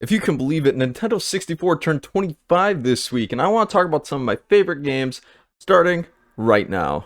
If you can believe it, Nintendo 64 turned 25 this week, and I want to talk about some of my favorite games, starting right now.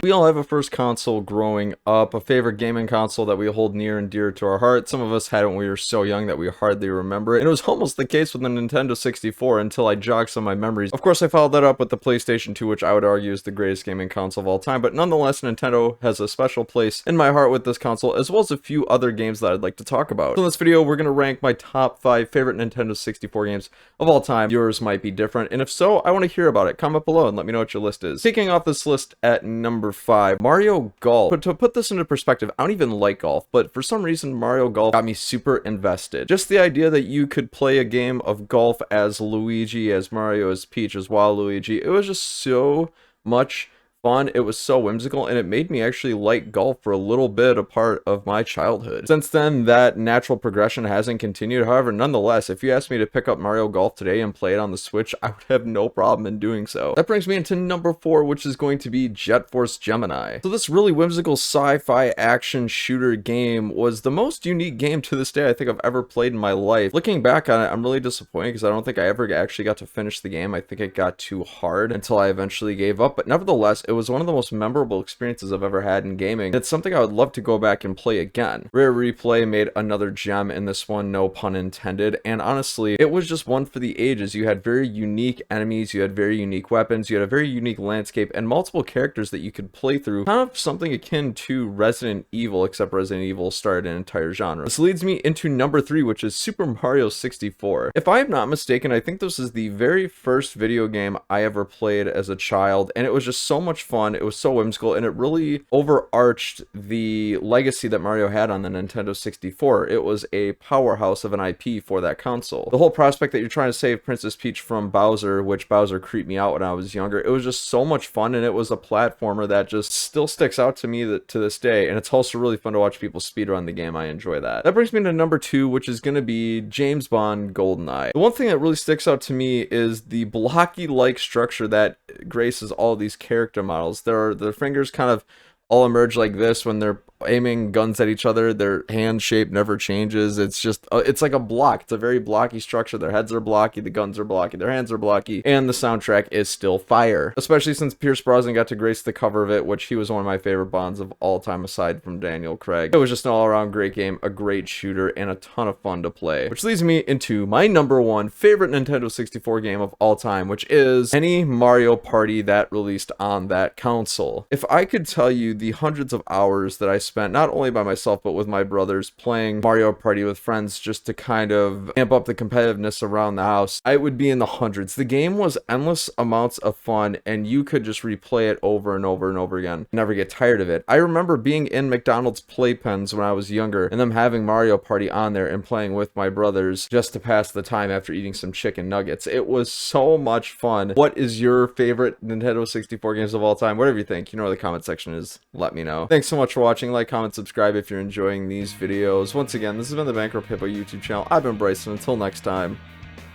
We all have a first console growing up, a favorite gaming console that we hold near and dear to our heart. Some of us had it when we were so young that we hardly remember it, and it was almost the case with the Nintendo 64 until I jogged some of my memories. Of course, I followed that up with the PlayStation 2, which I would argue is the greatest gaming console of all time, but nonetheless, Nintendo has a special place in my heart with this console, as well as a few other games that I'd like to talk about. So in this video, we're going to rank my top 5 favorite Nintendo 64 games of all time. Yours might be different, and if so, I want to hear about it. Comment below and let me know what your list is. Kicking off this list at number 5, Mario Golf. But to put this into perspective, I don't even like golf, but for some reason Mario Golf got me super invested. Just the idea that you could play a game of golf as Luigi, as Mario, as Peach, as Waluigi, it was just so much fun. It was so whimsical, and it made me actually like golf for a little bit a part of my childhood. Since then, that natural progression hasn't continued. However, nonetheless, if you asked me to pick up Mario Golf today and play it on the Switch, I would have no problem in doing so. That brings me into number 4, which is going to be Force Gemini. So this really whimsical sci-fi action shooter game was the most unique game to this day I think I've ever played in my life. Looking back on it, I'm really disappointed because I don't think I ever actually got to finish the game. I think it got too hard until I eventually gave up, but nevertheless, it was one of the most memorable experiences I've ever had in gaming. It's something I would love to go back and play again. Rare Replay made another gem in this one, no pun intended, and honestly, it was just one for the ages. You had very unique enemies, you had very unique weapons, you had a very unique landscape, and multiple characters that you could play through. Kind of something akin to Resident Evil, except Resident Evil started an entire genre. This leads me into number 3, which is Super Mario 64. If I am not mistaken, I think this is the very first video game I ever played as a child, and it was just so much fun. It was so whimsical, and it really overarched the legacy that Mario had on the Nintendo 64. It was a powerhouse of an IP for that console. The whole prospect that you're trying to save Princess Peach from Bowser, which Bowser creeped me out when I was younger, it was just so much fun, and it was a platformer that just still sticks out to me to this day, and it's also really fun to watch people speedrun the game. I enjoy that. That brings me to number 2, which is going to be James Bond Goldeneye. The one thing that really sticks out to me is the blocky-like structure that graces all of these character models. Their fingers kind of all emerge like this when they're aiming guns at each other. Their hand shape never changes. It's just it's like a block. It's a very blocky structure. Their heads are blocky, the guns are blocky, their hands are blocky, and the soundtrack is still fire, especially since Pierce Brosnan got to grace the cover of it, which he was one of my favorite Bonds of all time aside from Daniel Craig. It was just an all-around great game, a great shooter, and a ton of fun to play, which leads me into my number 1 favorite Nintendo 64 game of all time, which is any Mario Party that released on that console. If I could tell you the hundreds of hours that I spent not only by myself but with my brothers playing Mario Party with friends just to kind of amp up the competitiveness around the house, I would be in the hundreds. The game was endless amounts of fun, and you could just replay it over and over and over again, never get tired of it. I remember being in McDonald's playpens when I was younger and them having Mario Party on there and playing with my brothers just to pass the time after eating some chicken nuggets. It was so much fun. What is your favorite Nintendo 64 games of all time? Whatever you think, you know where the comment section is. Let me know. Thanks so much for watching. Like, comment, subscribe if you're enjoying these videos. Once again, this has been the Bankrupt Hippo YouTube channel. I've been Bryson. Until next time,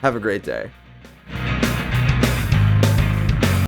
have a great day.